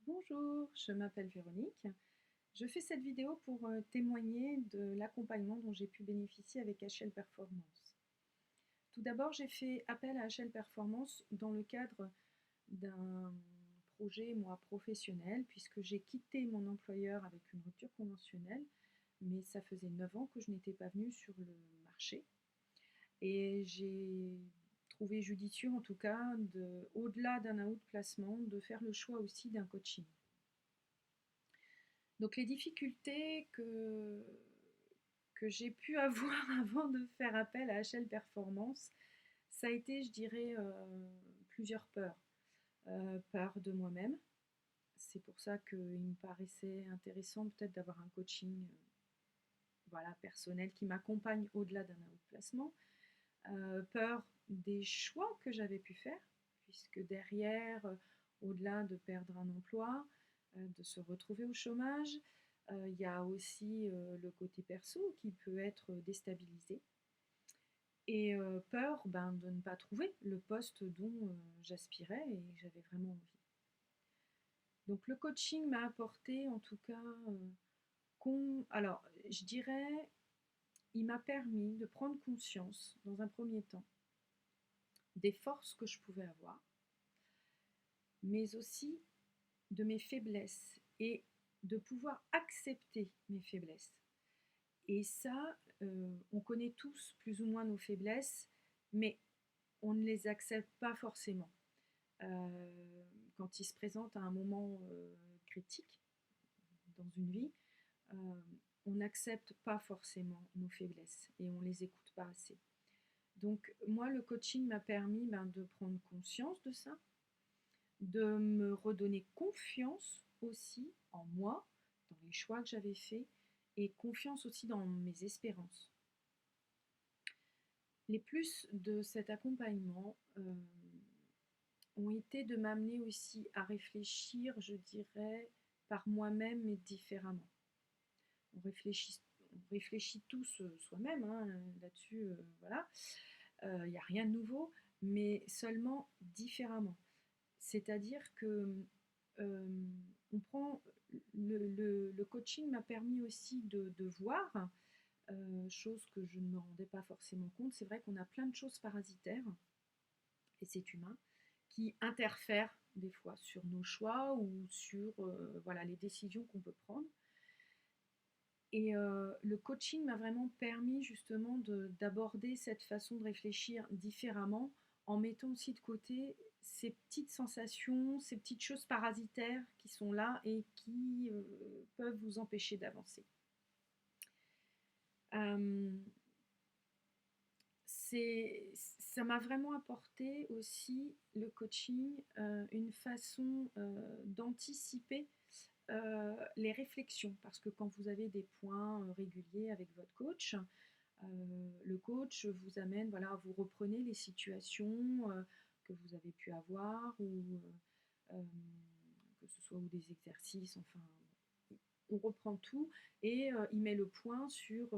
Bonjour, je m'appelle Véronique. Je fais cette vidéo pour témoigner de l'accompagnement dont j'ai pu bénéficier avec HL Performance. Tout d'abord, j'ai fait appel à HL Performance dans le cadre d'un projet, moi, professionnel, puisque j'ai quitté mon employeur avec une rupture conventionnelle, mais ça faisait 9 ans que je n'étais pas venue sur le marché. Et j'ai trouvé judicieux, en tout cas, au-delà d'un outplacement, de faire le choix aussi d'un coaching. Donc les difficultés que j'ai pu avoir avant de faire appel à HL Performance, ça a été, je dirais, plusieurs peurs. Peur de moi-même. C'est pour ça qu'il me paraissait intéressant peut-être d'avoir un coaching voilà, personnel qui m'accompagne au-delà d'un outplacement. Peur des choix que j'avais pu faire, puisque derrière, au-delà de perdre un emploi, de se retrouver au chômage, il y a aussi le côté perso qui peut être déstabilisé. Et peur de ne pas trouver le poste dont j'aspirais et j'avais vraiment envie. Donc le coaching m'a apporté en tout cas, alors je dirais, il m'a permis de prendre conscience dans un premier temps des forces que je pouvais avoir, mais aussi de mes faiblesses et de pouvoir accepter mes faiblesses. Et ça, on connaît tous plus ou moins nos faiblesses, mais on ne les accepte pas forcément. Quand ils se présentent à un moment critique dans une vie, euh, on n'accepte pas forcément nos faiblesses et on ne les écoute pas assez. Donc moi, le coaching m'a permis de prendre conscience de ça, de me redonner confiance aussi en moi, dans les choix que j'avais faits, et confiance aussi dans mes espérances. Les plus de cet accompagnement ont été de m'amener aussi à réfléchir, je dirais, par moi-même mais différemment. On réfléchit tous soi-même, hein, là-dessus, voilà. Il n'y a rien de nouveau, mais seulement différemment. C'est-à-dire que on prend le coaching m'a permis aussi de voir, chose que je ne me rendais pas forcément compte. C'est vrai qu'on a plein de choses parasitaires, et c'est humain, qui interfèrent des fois sur nos choix ou sur voilà, les décisions qu'on peut prendre. Et le coaching m'a vraiment permis justement d'aborder cette façon de réfléchir différemment en mettant aussi de côté ces petites sensations, ces petites choses parasitaires qui sont là et qui peuvent vous empêcher d'avancer. Euh, Ça m'a vraiment apporté aussi le coaching, une façon d'anticiper les réflexions, parce que quand vous avez des points réguliers avec votre coach, le coach vous amène, voilà, vous reprenez les situations que vous avez pu avoir, ou euh, que ce soit ou des exercices, enfin, on reprend tout et il met le point sur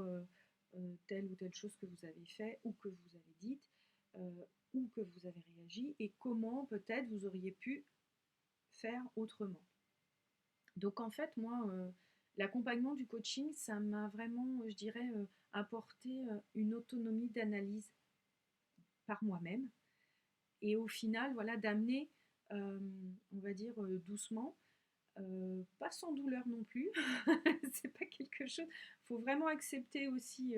telle ou telle chose que vous avez fait ou que vous avez dite ou que vous avez réagi et comment peut-être vous auriez pu faire autrement. Donc en fait, moi, l'accompagnement du coaching, ça m'a vraiment, je dirais, apporté une autonomie d'analyse par moi-même et au final, voilà, d'amener, on va dire doucement, pas sans douleur non plus, c'est pas quelque chose. Il faut vraiment accepter aussi,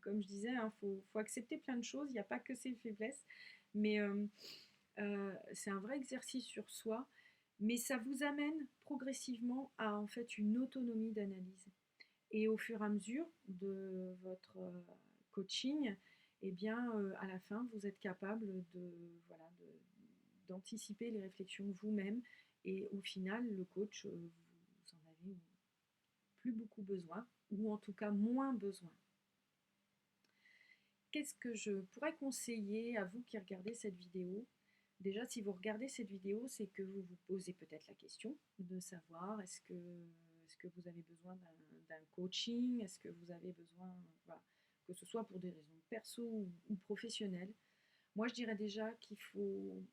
comme je disais, hein, faut accepter plein de choses. Il n'y a pas que ses faiblesses, mais c'est un vrai exercice sur soi. Mais ça vous amène progressivement à en fait une autonomie d'analyse. Et au fur et à mesure de votre coaching, eh bien, à la fin, vous êtes capable voilà, d'anticiper les réflexions vous-même. Et au final, le coach, vous en avez plus beaucoup besoin, ou en tout cas moins besoin. Qu'est-ce que je pourrais conseiller à vous qui regardez cette vidéo? Déjà, si vous regardez cette vidéo, c'est que vous vous posez peut-être la question de savoir est-ce que vous avez besoin d'un coaching, est-ce que vous avez besoin, voilà, que ce soit pour des raisons perso ou professionnelles. Moi, je dirais déjà qu'il faut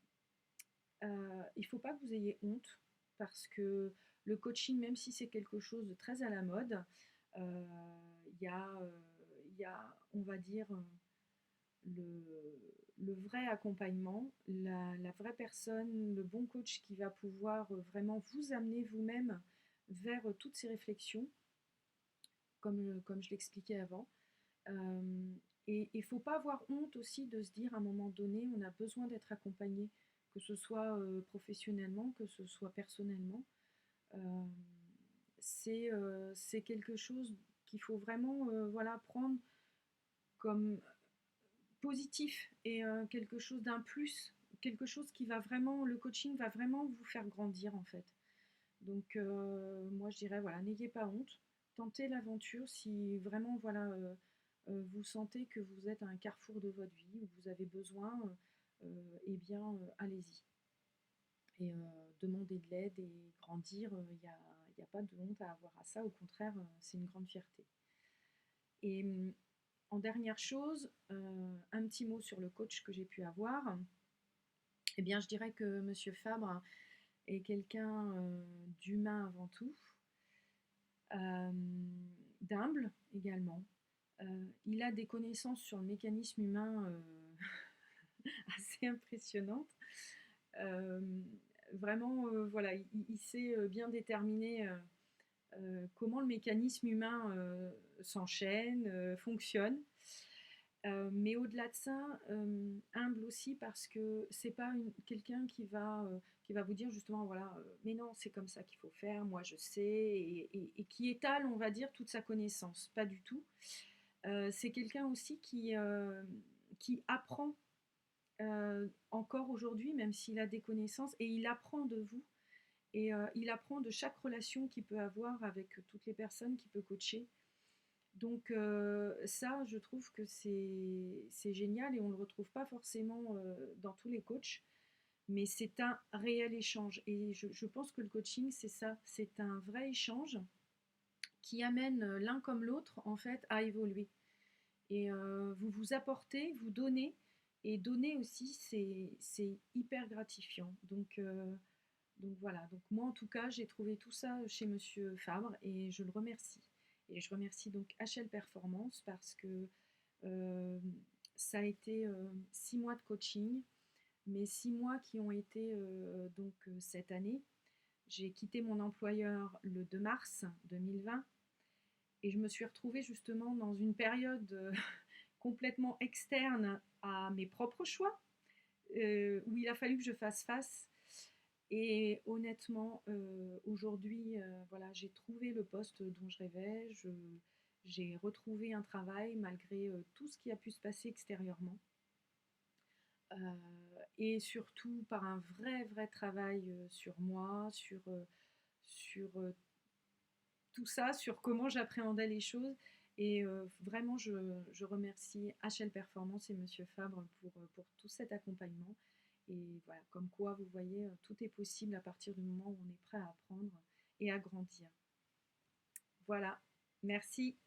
pas que vous ayez honte parce que le coaching, même si c'est quelque chose de très à la mode, euh, il y a, on va dire, le vrai accompagnement, la vraie personne, le bon coach qui va pouvoir vraiment vous amener vous-même vers toutes ces réflexions, comme je l'expliquais avant. Euh, et il ne faut pas avoir honte aussi de se dire à un moment donné, on a besoin d'être accompagné, que ce soit professionnellement, que ce soit personnellement. Euh, c'est quelque chose qu'il faut vraiment voilà, prendre comme positif et quelque chose d'un plus, quelque chose qui va vraiment, le coaching va vraiment vous faire grandir en fait. Donc moi je dirais voilà, n'ayez pas honte, tentez l'aventure si vraiment voilà vous sentez que vous êtes à un carrefour de votre vie où vous avez besoin, eh bien allez-y et demandez de l'aide et grandir. Il y a pas de honte à avoir à ça, au contraire c'est une grande fierté. Et en dernière chose, un petit mot sur le coach que j'ai pu avoir. Eh bien, je dirais que Monsieur Fabre est quelqu'un d'humain avant tout, euh, d'humble également. Il a des connaissances sur le mécanisme humain assez impressionnantes. Euh, vraiment, voilà, il sait bien déterminer comment le mécanisme humain s'enchaîne, fonctionne. Mais au-delà de ça, humble aussi parce que c'est pas quelqu'un qui va vous dire justement voilà, mais non, c'est comme ça qu'il faut faire, moi je sais, et qui étale, on va dire, toute sa connaissance. Pas du tout. C'est quelqu'un aussi qui apprend encore aujourd'hui, même s'il a des connaissances, et il apprend de vous, et il apprend de chaque relation qu'il peut avoir avec toutes les personnes qu'il peut coacher. Donc ça, je trouve que c'est génial et on ne le retrouve pas forcément dans tous les coachs, mais c'est un réel échange. Et je pense que le coaching, c'est ça, c'est un vrai échange qui amène l'un comme l'autre en fait à évoluer. Et vous vous apportez, vous donnez, et donner aussi, c'est hyper gratifiant. Donc voilà, donc moi en tout cas, j'ai trouvé tout ça chez Monsieur Fabre et je le remercie. Et je remercie donc HL Performance parce que euh, ça a été 6 mois de coaching, mais 6 mois qui ont été donc cette année. J'ai quitté mon employeur le 2 mars 2020 et je me suis retrouvée justement dans une période complètement externe à mes propres choix, où il a fallu que je fasse face. Et honnêtement, aujourd'hui, voilà, j'ai trouvé le poste dont je rêvais. J'ai retrouvé un travail malgré tout ce qui a pu se passer extérieurement. Et surtout par un vrai travail sur moi, sur tout ça, sur comment j'appréhendais les choses. Et vraiment, je remercie HL Performance et Monsieur Fabre pour tout cet accompagnement. Et voilà, comme quoi, vous voyez, tout est possible à partir du moment où on est prêt à apprendre et à grandir. Voilà, merci.